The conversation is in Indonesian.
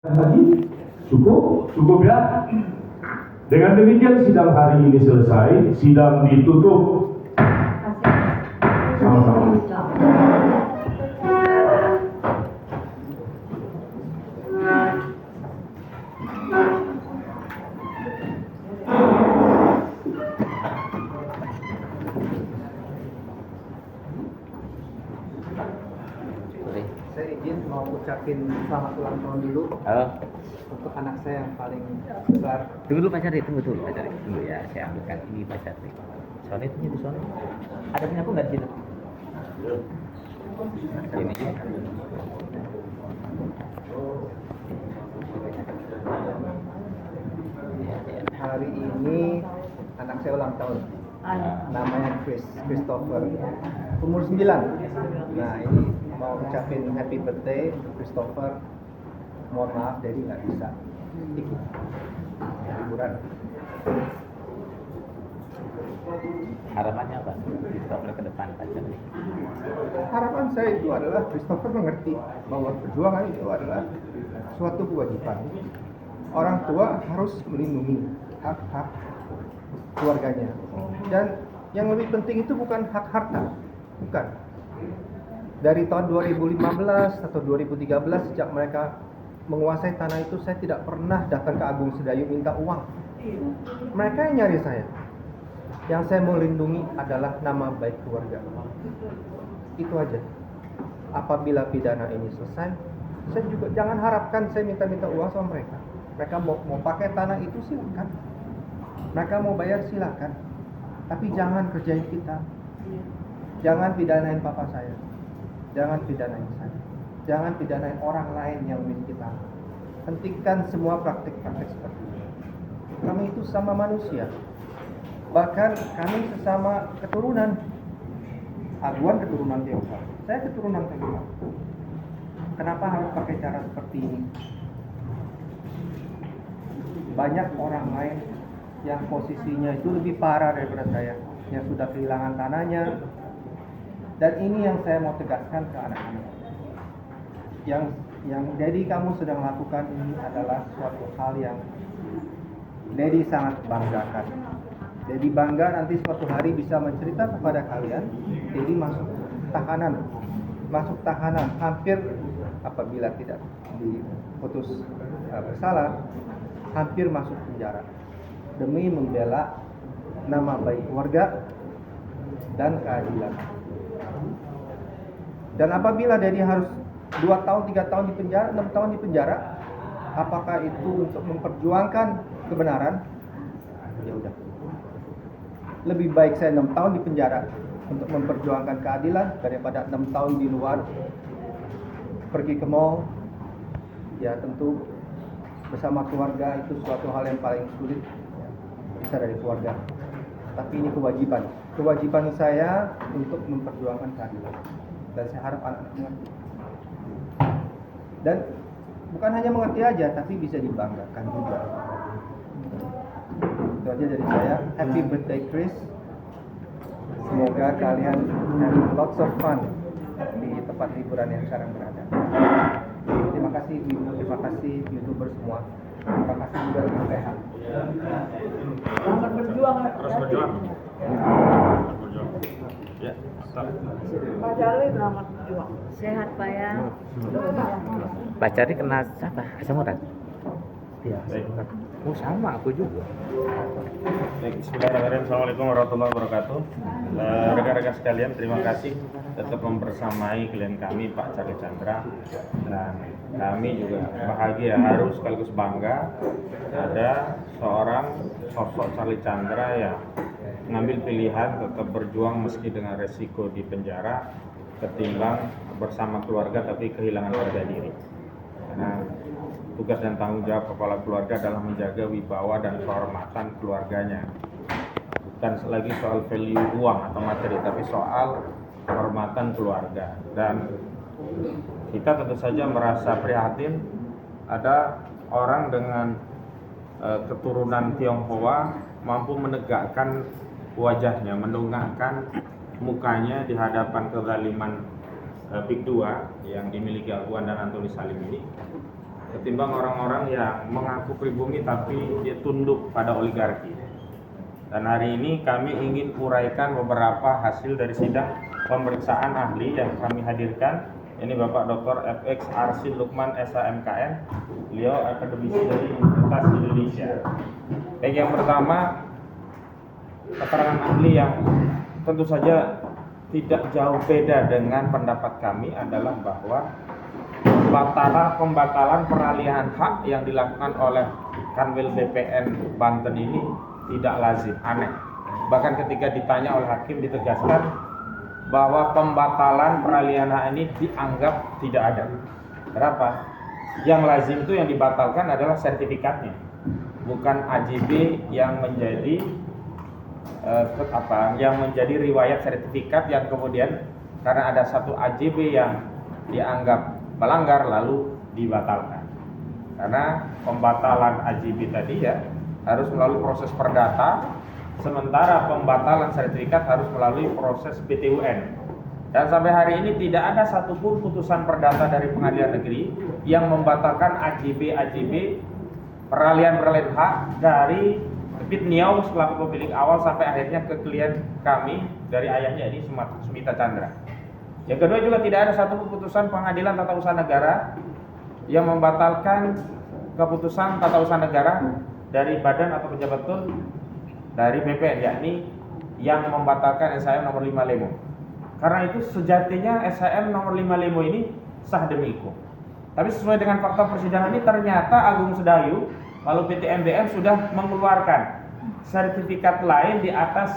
Tadi cukup ya. Dengan demikian sidang hari ini selesai, sidang ditutup. Sama-sama. Saya izin mau ucapin selamat ulang tahun dulu untuk anak saya yang paling besar. Tunggu dulu Pak Cari, tunggu ya, saya ambilkan ini Pak Cari. Soalnya itu soalnya. Ada punya aku nggak di situ? Ini. Hari ini anak saya ulang tahun. Namanya Christopher. Umur 9. Nah, ini mau ucapin happy birthday untuk Christopher. Mohon maaf, Daddy nggak bisa ikut liburan. Harapannya apa? Christopher ke depan Pak Cari. Harapan saya itu adalah Christopher mengerti bahwa perjuangan itu adalah suatu kewajiban. Orang tua harus melindungi hak-hak keluarganya. Dan yang lebih penting itu bukan hak harta, bukan. Dari tahun 2015 atau 2013 sejak mereka menguasai tanah itu, saya tidak pernah datang ke Agung Sedayu minta uang. Mereka yang nyari saya. Yang saya mau lindungi adalah nama baik keluarga. Itu aja. Apabila pidana ini selesai, saya juga jangan harapkan saya minta uang sama mereka. Mereka mau pakai tanah itu silakan. Mereka mau bayar silakan. Tapi jangan kerjain kita. Jangan pidanain papa saya. Jangan pidanain saya. Jangan pidanain orang lain yang memiliki tanah. Hentikan semua praktik-praktik seperti ini. Kami itu sama manusia. Bahkan kami sesama keturunan. Aguan keturunan Tionghoa. Saya keturunan Tionghoa. Kenapa harus pakai cara seperti ini? Banyak orang lain yang posisinya itu lebih parah daripada saya, yang sudah kehilangan tanahnya. Dan ini yang saya mau tegaskan ke anak-anak. Yang Daddy kamu sedang lakukan ini adalah suatu hal yang Daddy sangat banggakan. Daddy bangga nanti suatu hari bisa mencerita kepada kalian, Daddy masuk tahanan, hampir apabila tidak diputus bersalah, hampir masuk penjara demi membela nama baik keluarga dan keadilan. Dan apabila Daddy harus 2 tahun, 3 tahun di penjara, 6 tahun di penjara, apakah itu untuk memperjuangkan kebenaran? Ya udah. Lebih baik saya 6 tahun di penjara untuk memperjuangkan keadilan daripada 6 tahun di luar, pergi ke mall. Ya tentu bersama keluarga itu suatu hal yang paling sulit, bisa dari keluarga. Tapi ini kewajiban saya untuk memperjuangkan keadilan. Dan saya harap anak-anak mengerti. Dan bukan hanya mengerti aja, tapi bisa dibanggakan juga. Itu aja dari saya. Happy birthday Chris. Semoga kalian have lots of fun di tempat liburan yang sekarang berada. Terima kasih Ibu, terima kasih YouTuber semua. Terima kasih juga dengan Rehan. Selamat berjuang. Terus berjuang. Ya, stop. Pak Jali selamat berjuang. Sehat Pak ya. Pak Cari kenal siapa? Asam urat? Ya, Baik. Oh sama, aku juga. Baik, bismillahirrahmanirrahim. Assalamualaikum warahmatullahi wabarakatuh. Rekan-rekan sekalian, terima kasih tetap membersamai klien kami Pak Charlie Chandra, dan kami juga bahagia, harus sekaligus bangga ada seorang sosok Charlie Chandra yang mengambil pilihan tetap berjuang meski dengan resiko di penjara ketimbang bersama keluarga tapi kehilangan harga diri. Karena tugas dan tanggung jawab kepala keluarga adalah menjaga wibawa dan kehormatan keluarganya. Bukan lagi soal value uang atau materi, tapi soal kehormatan keluarga. Dan kita tentu saja merasa prihatin ada orang dengan keturunan Tionghoa mampu menegakkan wajahnya, mendongakkan mukanya di hadapan kezaliman Big 2 yang dimiliki Aguan dan Antoni Salim ini, ketimbang orang-orang yang mengaku pribumi tapi dia tunduk pada oligarki. Dan hari ini kami ingin uraikan beberapa hasil dari sidang pemeriksaan ahli yang kami hadirkan. Ini Bapak Dr. FX Arsin Lukman SHMKN, beliau akademisi dari Universitas Indonesia. Baik, yang pertama, keterangan ahli yang tentu saja tidak jauh beda dengan pendapat kami adalah bahwa pembatalan peralihan hak yang dilakukan oleh Kanwil BPN Banten ini tidak lazim, aneh. Bahkan ketika ditanya oleh hakim ditegaskan bahwa pembatalan peralihan hak ini dianggap tidak ada. Kenapa? Yang lazim itu yang dibatalkan adalah sertifikatnya, bukan AJB yang menjadi yang menjadi riwayat sertifikat yang kemudian karena ada satu AJB yang dianggap melanggar lalu dibatalkan. Karena pembatalan AJB tadi ya harus melalui proses perdata, sementara pembatalan sertifikat harus melalui proses PT-UN. Dan sampai hari ini tidak ada satupun putusan perdata dari Pengadilan Negeri yang membatalkan AJB peralihan hak dari Pit Niau selaku pemilik awal sampai akhirnya ke klien kami dari ayahnya ini Smita Chandra. Yang kedua juga tidak ada satu keputusan Pengadilan Tata Usaha Negara yang membatalkan keputusan Tata Usaha Negara dari badan atau pejabat dari BPN, yakni yang membatalkan SHM nomor 5 Lemo. Karena itu sejatinya SHM nomor 5 Lemo ini sah demi hukum. Tapi sesuai dengan fakta persidangan ini ternyata Agung Sedayu lalu PT MBM sudah mengeluarkan sertifikat lain di atas